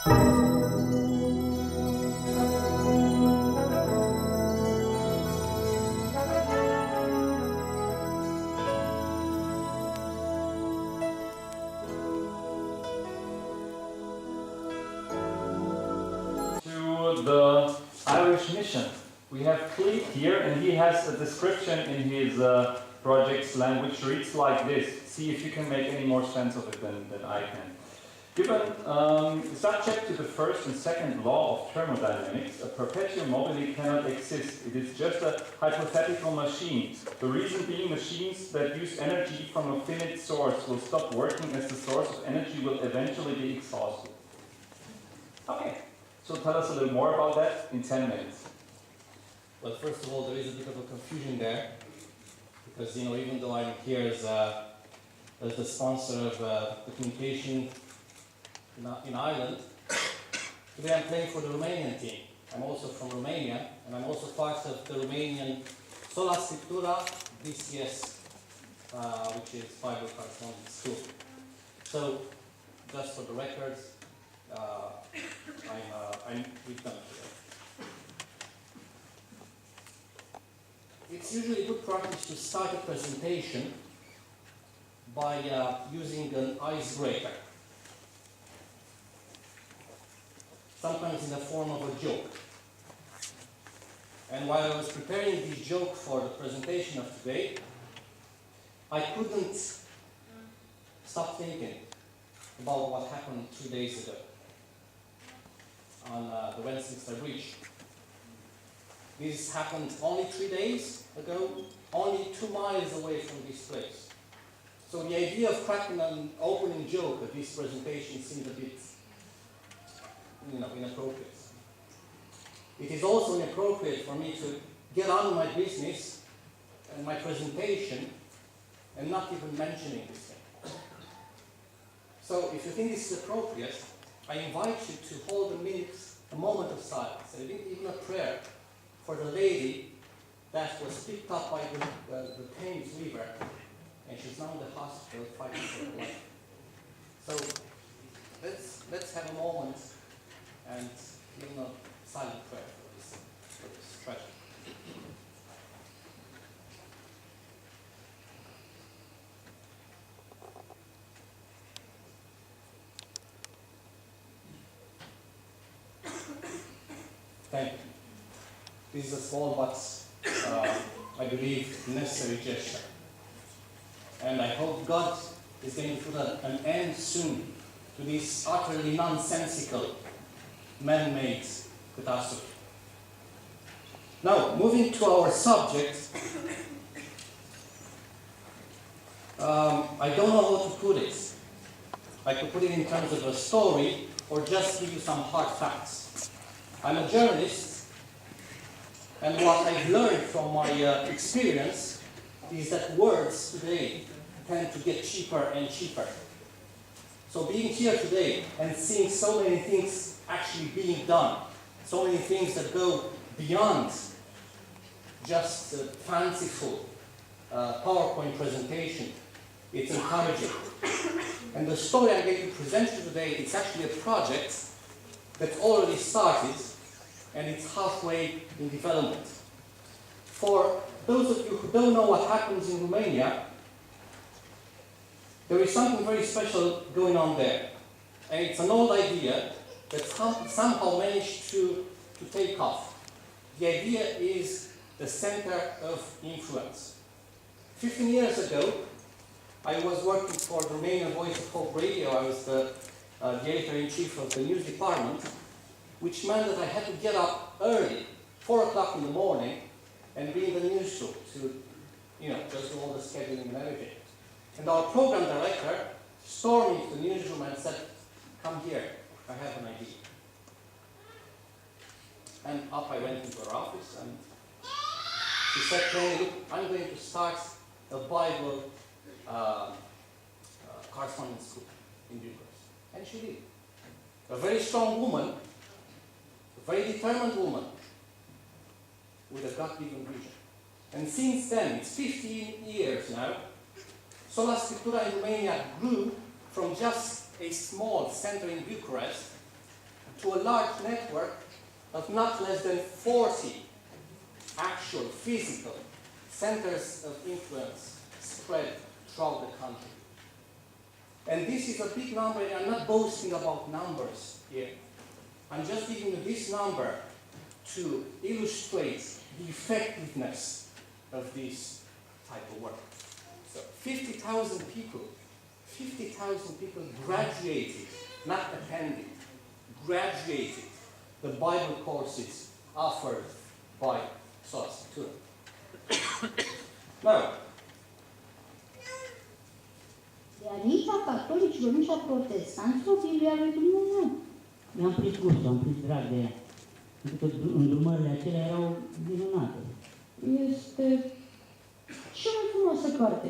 The Irish mission. We have Clete here, and he has a description in his project's language reads like this. See if you can make any more sense of it than I can. Given subject to the first and second law of thermodynamics, a perpetuum mobile cannot exist. It is just a hypothetical machine. The reason being, machines that use energy from a finite source will stop working as the source of energy will eventually be exhausted. Okay. So tell us a little more about that in 10 minutes. Well, first of all, there is a bit of a confusion there, because even though I'm here as the sponsor of the communication in Ireland, today I'm playing for the Romanian team. I'm also from Romania, and I'm also part of the Romanian Sola Scriptura DCS, which is Bible Correspondence School. So, just for the records, I'm with them today. It's usually good practice to start a presentation by using an icebreaker, sometimes in the form of a joke. And while I was preparing this joke for the presentation of today, I couldn't stop thinking about what happened 2 days ago on the Westminster Bridge. This happened only 3 days ago, only 2 miles away from this place. So the idea of cracking an opening joke at this presentation seemed a bit, inappropriate. It is also inappropriate for me to get on with my business and my presentation and not even mentioning this thing. So if you think this is appropriate, I invite you to hold a moment of silence, and even a prayer for the lady that was picked up by the Thames River, and she's now in the hospital fighting for her life. So let's have a moment and even a silent prayer for this tragedy. Thank you. This is a small but, I believe, necessary gesture. And I hope God is going to put an end soon to this utterly nonsensical, man-made catastrophe. Now, moving to our subject, I don't know how to put it. I could put it in terms of a story or just give you some hard facts. I'm a journalist, and what I've learned from my experience is that words today tend to get cheaper and cheaper. So being here today and seeing so many things actually being done, so many things that go beyond just a fanciful PowerPoint presentation, it's encouraging. And the story I'm going to present to you today is actually a project that already started, and it's halfway in development. For those of you who don't know what happens in Romania, there is something very special going on there. And it's an old idea that somehow managed to take off. The idea is the center of influence. 15 years ago, I was working for the Romanian Voice of Hope Radio. I was the editor-in-chief of the news department, which meant that I had to get up early, 4 o'clock in the morning, and be in the newsroom to, just do all the scheduling and everything. And our program director stormed me to the newsroom and said, "Come here, I have an idea." And up I went into her office, and she said, "Hey, look, I'm going to start a Bible correspondence school in Newbold." And she did. A very strong woman, a very determined woman, with a God-given vision. And since then, it's 15 years now, Sola Scriptura in Romania grew from just a small center in Bucharest to a large network of not less than 40 actual physical centers of influence spread throughout the country. And this is a big number, and I'm not boasting about numbers here. I'm just giving you this number to illustrate the effectiveness of this type of work. So 50,000 people graduated, not attended, graduated the Bible courses offered by Sola Scriptura. Now, De aici a catolicilor, nu și a protestanților, Biblia lui Dumnezeu. Mi-am prins gustul, am prins drag de ea. Pentru că îndrumările acelea erau minunate. Este cea mai frumoasă carte.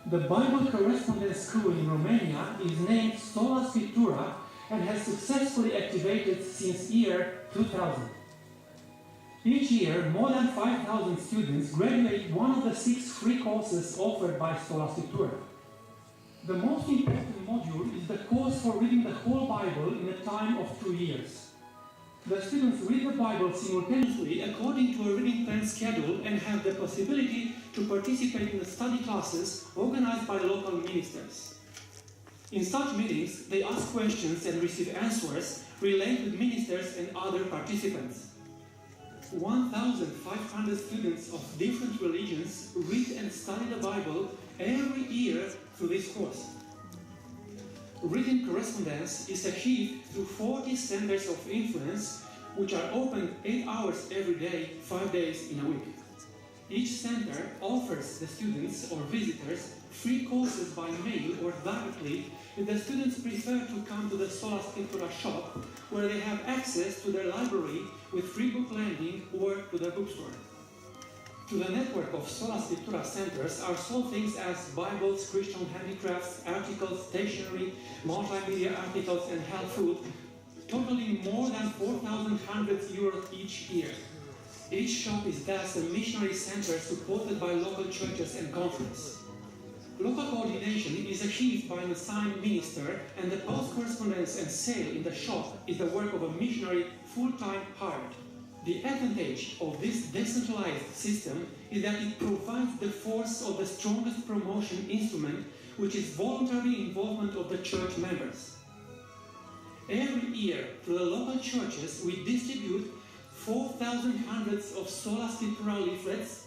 The Bible Correspondence School in Romania is named Sola Scriptura and has successfully activated since year 2000. Each year, more than 5,000 students graduate one of the 6 free courses offered by Sola Scriptura. The most important module is the course for reading the whole Bible in a time of 2 years. The students read the Bible simultaneously according to a reading plan schedule and have the possibility to participate in the study classes organized by local ministers. In such meetings, they ask questions and receive answers relayed with ministers and other participants. 1,500 students of different religions read and study the Bible every year through this course. Reading correspondence is achieved through 40 centers of influence, which are open 8 hours every day, 5 days in a week. Each center offers the students or visitors free courses by mail or directly if the students prefer to come to the Sola Scriptura shop, where they have access to their library with free book lending, or to their bookstore. To the network of Sola Scriptura centers are sold things as Bibles, Christian handicrafts, articles, stationery, multimedia articles, and health food, totaling more than 4,100 euros each year. Each shop is thus a missionary center supported by local churches and conference. Local coordination is achieved by an assigned minister, and the post-correspondence and sale in the shop is the work of a missionary full-time hired. The advantage of this decentralized system is that it provides the force of the strongest promotion instrument, which is voluntary involvement of the church members. Every year, through the local churches, we distribute 4,000 hundreds of Sola Scriptura leaflets,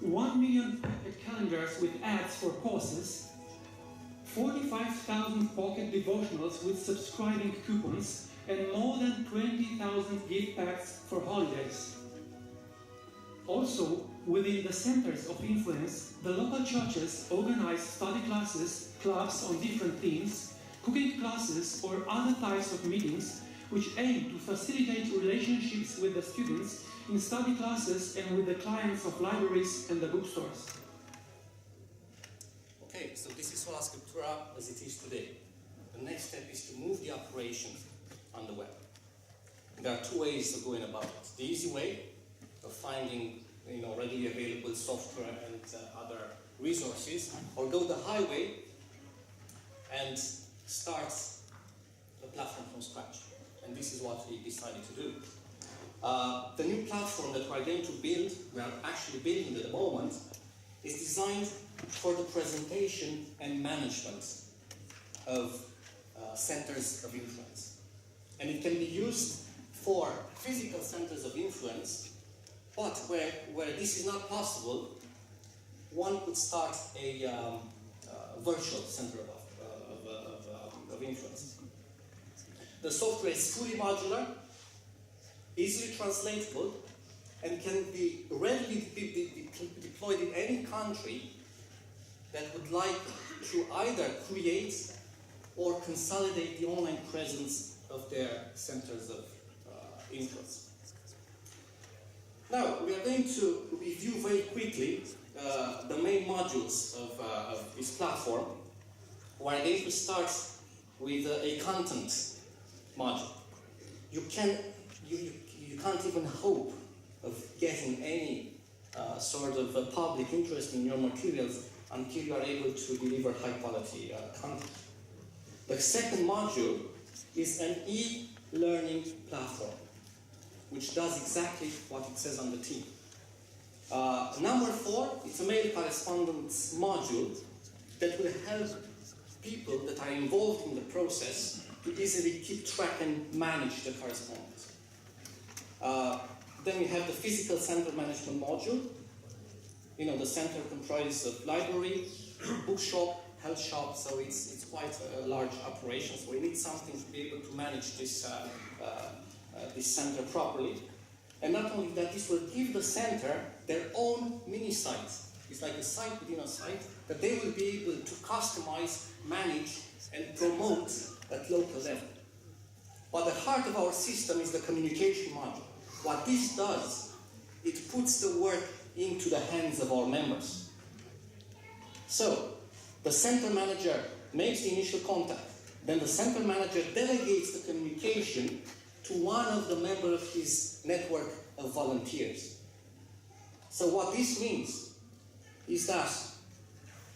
1 million pocket calendars with ads for courses, 45,000 pocket devotionals with subscribing coupons, and more than 20,000 gift packs for holidays. Also, within the centers of influence, the local churches organize study classes, clubs on different themes, cooking classes, or other types of meetings which aim to facilitate relationships with the students in study classes and with the clients of libraries and the bookstores. okay, so this is Sola Scriptura as it is today. The next step is to move the operations on the web. There are 2 ways of going about it. The easy way of finding readily available software and other resources, or go the highway and start the platform from scratch. And this is what we decided to do. The new platform that we're going to build, we are actually building at the moment, is designed for the presentation and management of centers of influence. And it can be used for physical centers of influence, but where this is not possible, one could start a virtual center of influence. The software is fully modular, easily translatable, and can be readily deployed in any country that would like to either create or consolidate the online presence of their centers of influence. Now, we are going to review very quickly the main modules of this platform. We are going to start with a content module. You can't even hope of getting any sort of public interest in your materials until you are able to deliver high quality content. The second module is an e-learning platform, which does exactly what it says on the tin. Number 4, it's a mail correspondence module that will help people that are involved in the process to easily keep track and manage the correspondence. Then we have the physical center management module. You know, the center comprises of library, bookshop, health shop, so it's quite a large operation. So we need something to be able to manage this center properly. And not only that, this will give the center their own mini site. It's like a site within a site that they will be able to customize, manage, and promote at local level. But the heart of our system is the communication module. What this does, it puts the work into the hands of our members. So, the center manager makes the initial contact. Then the center manager delegates the communication to one of the members of his network of volunteers. So what this means is that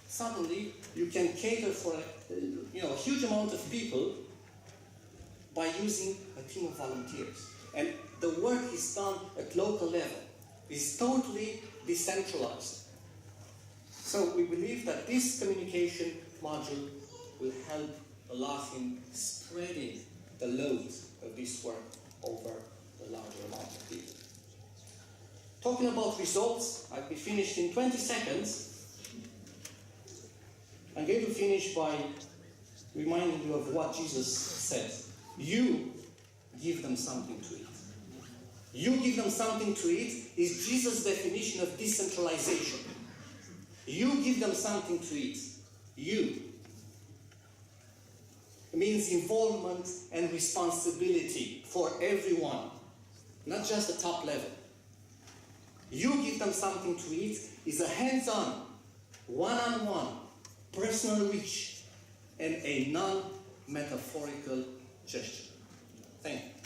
suddenly you can cater for a huge amount of people by using a team of volunteers. And the work is done at local level. It's totally decentralized. So we believe that this communication module will help a lot in spreading the load of this work over the larger amount of people. Talking about results, I'll be finished in 20 seconds. I'm going to finish by reminding you of what Jesus said. You give them something to eat. You give them something to eat is Jesus' definition of decentralization. You give them something to eat. You. It means involvement and responsibility for everyone, not just the top level. You give them something to eat is a hands-on, one-on-one, personal reach, and a non-metaphorical gesture. Thank you.